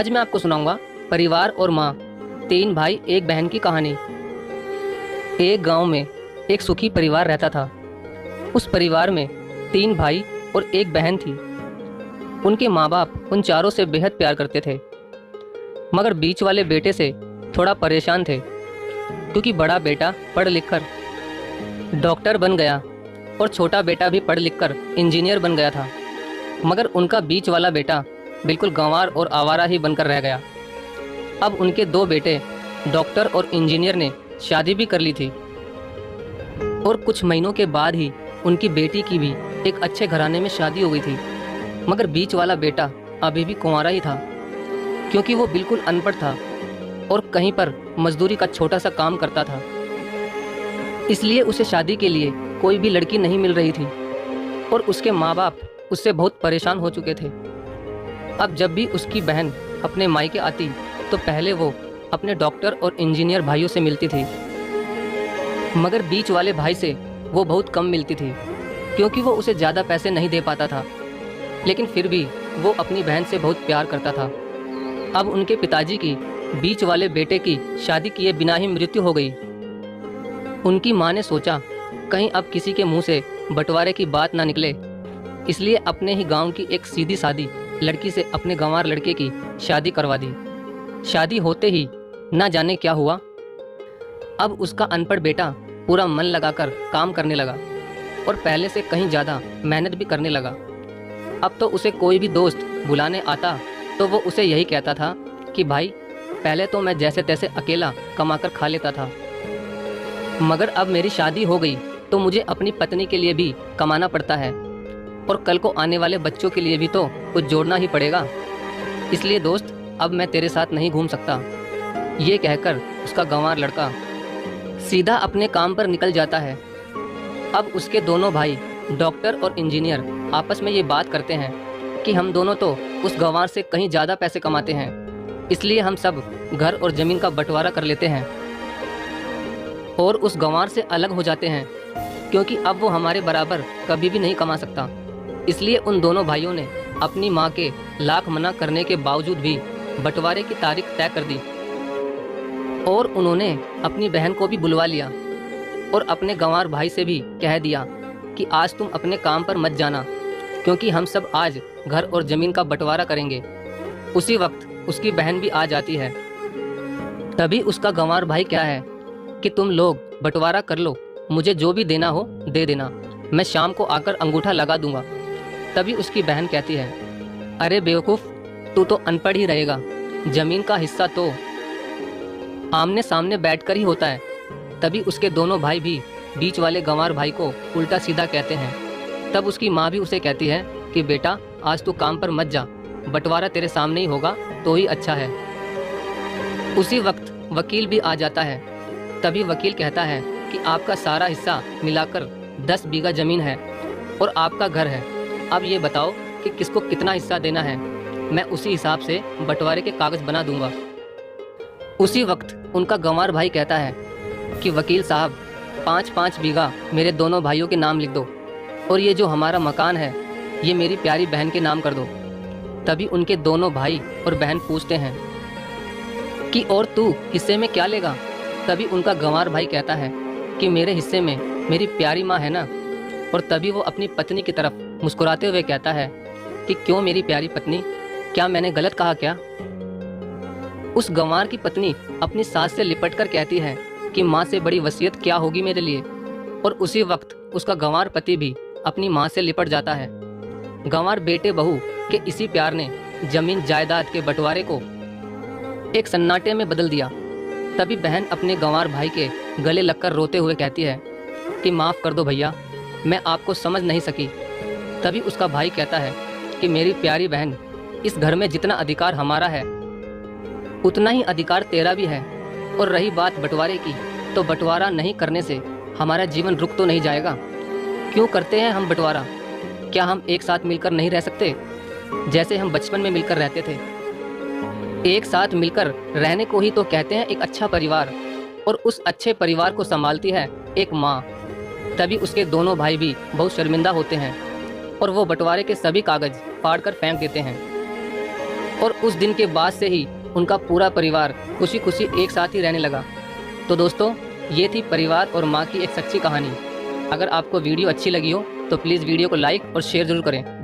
आज मैं आपको सुनाऊंगा परिवार और माँ, तीन भाई एक बहन की कहानी। एक गांव में एक सुखी परिवार रहता था। उस परिवार में तीन भाई और एक बहन थी। उनके माँ बाप उन चारों से बेहद प्यार करते थे, मगर बीच वाले बेटे से थोड़ा परेशान थे, क्योंकि बड़ा बेटा पढ़ लिख कर डॉक्टर बन गया और छोटा बेटा भी पढ़ लिख कर इंजीनियर बन गया था। मगर उनका बीच वाला बेटा बिल्कुल गंवार और आवारा ही बनकर रह गया। अब उनके दो बेटे डॉक्टर और इंजीनियर ने शादी भी कर ली थी, और कुछ महीनों के बाद ही उनकी बेटी की भी एक अच्छे घराने में शादी हो गई थी। मगर बीच वाला बेटा अभी भी कुंवारा ही था, क्योंकि वो बिल्कुल अनपढ़ था और कहीं पर मजदूरी का छोटा सा काम करता था। इसलिए उसे शादी के लिए कोई भी लड़की नहीं मिल रही थी, और उसके माँ बाप उससे बहुत परेशान हो चुके थे। अब जब भी उसकी बहन अपने मायके आती तो पहले वो अपने डॉक्टर और इंजीनियर भाइयों से मिलती थी, मगर बीच वाले भाई से वो बहुत कम मिलती थी, क्योंकि वो उसे ज़्यादा पैसे नहीं दे पाता था। लेकिन फिर भी वो अपनी बहन से बहुत प्यार करता था। अब उनके पिताजी की बीच वाले बेटे की शादी किए बिना ही मृत्यु हो गई। उनकी माँ ने सोचा कहीं अब किसी के मुंह से बंटवारे की बात ना निकले, इसलिए अपने ही गांव की एक सीधी सादी लड़की से अपने गंवार लड़के की शादी करवा दी। शादी होते ही ना जाने क्या हुआ। अब उसका अनपढ़ बेटा पूरा मन लगाकर काम करने लगा और पहले से कहीं ज़्यादा मेहनत भी करने लगा। अब तो उसे कोई भी दोस्त बुलाने आता तो वो उसे यही कहता था कि भाई, पहले तो मैं जैसे तैसे अकेला कमाकर खा लेता था, मगर अब मेरी शादी हो गई तो मुझे अपनी पत्नी के लिए भी कमाना पड़ता है, और कल को आने वाले बच्चों के लिए भी तो कुछ जोड़ना ही पड़ेगा। इसलिए दोस्त, अब मैं तेरे साथ नहीं घूम सकता। ये कहकर उसका गंवार लड़का सीधा अपने काम पर निकल जाता है। अब उसके दोनों भाई डॉक्टर और इंजीनियर आपस में ये बात करते हैं कि हम दोनों तो उस गंवार से कहीं ज़्यादा पैसे कमाते हैं, इसलिए हम सब घर और ज़मीन का बंटवारा कर लेते हैं और उस गंवार से अलग हो जाते हैं, क्योंकि अब वो हमारे बराबर कभी भी नहीं कमा सकता। इसलिए उन दोनों भाइयों ने अपनी माँ के लाख मना करने के बावजूद भी बंटवारे की तारीख तय कर दी, और उन्होंने अपनी बहन को भी बुलवा लिया और अपने गंवार भाई से भी कह दिया कि आज तुम अपने काम पर मत जाना, क्योंकि हम सब आज घर और ज़मीन का बंटवारा करेंगे। उसी वक्त उसकी बहन भी आ जाती है। तभी उसका गंवार भाई क्या है कि तुम लोग बंटवारा कर लो, मुझे जो भी देना हो दे देना, मैं शाम को आकर अंगूठा लगा दूंगा। तभी उसकी बहन कहती है, अरे बेवकूफ़, तू तो अनपढ़ ही रहेगा, ज़मीन का हिस्सा तो आमने सामने बैठकर ही होता है। तभी उसके दोनों भाई भी बीच वाले गंवार भाई को उल्टा सीधा कहते हैं। तब उसकी माँ भी उसे कहती है कि बेटा, आज तू काम पर मत जा, बंटवारा तेरे सामने ही होगा तो ही अच्छा है। उसी वक्त वकील भी आ जाता है। तभी वकील कहता है कि आपका सारा हिस्सा मिलाकर 10 बीघा ज़मीन है और आपका घर है। अब ये बताओ कि किसको कितना हिस्सा देना है, मैं उसी हिसाब से बंटवारे के कागज़ बना दूंगा। उसी वक्त उनका गंवार भाई कहता है कि वकील साहब, 5-5 बीघा मेरे दोनों भाइयों के नाम लिख दो, और ये जो हमारा मकान है ये मेरी प्यारी बहन के नाम कर दो। तभी उनके दोनों भाई और बहन पूछते हैं कि और तू हिस्से में क्या लेगा। तभी उनका गंवार भाई कहता है कि मेरे हिस्से में मेरी प्यारी माँ है ना। और तभी वो अपनी पत्नी की तरफ मुस्कुराते हुए कहता है कि क्यों मेरी प्यारी पत्नी, क्या मैंने गलत कहा क्या। उस गंवार की पत्नी अपनी सास से लिपट कर कहती है कि माँ से बड़ी वसीयत क्या होगी मेरे लिए। और उसी वक्त उसका गंवार पति भी अपनी माँ से लिपट जाता है। गंवार बेटे बहू के इसी प्यार ने जमीन जायदाद के बंटवारे को एक सन्नाटे में बदल दिया। तभी बहन अपने गंवार भाई के गले लगकर रोते हुए कहती है कि माफ़ कर दो भैया, मैं आपको समझ नहीं सकी। तभी उसका भाई कहता है कि मेरी प्यारी बहन, इस घर में जितना अधिकार हमारा है उतना ही अधिकार तेरा भी है, और रही बात बंटवारे की, तो बंटवारा नहीं करने से हमारा जीवन रुक तो नहीं जाएगा। क्यों करते हैं हम बंटवारा? क्या हम एक साथ मिलकर नहीं रह सकते, जैसे हम बचपन में मिलकर रहते थे? एक साथ मिलकर रहने को ही तो कहते हैं एक अच्छा परिवार, और उस अच्छे परिवार को संभालती है एक माँ। तभी उसके दोनों भाई भी बहुत शर्मिंदा होते हैं और वो बंटवारे के सभी कागज फाड़कर फेंक देते हैं। और उस दिन के बाद से ही उनका पूरा परिवार खुशी खुशी एक साथ ही रहने लगा। तो दोस्तों, ये थी परिवार और माँ की एक सच्ची कहानी। अगर आपको वीडियो अच्छी लगी हो तो प्लीज़ वीडियो को लाइक और शेयर ज़रूर करें।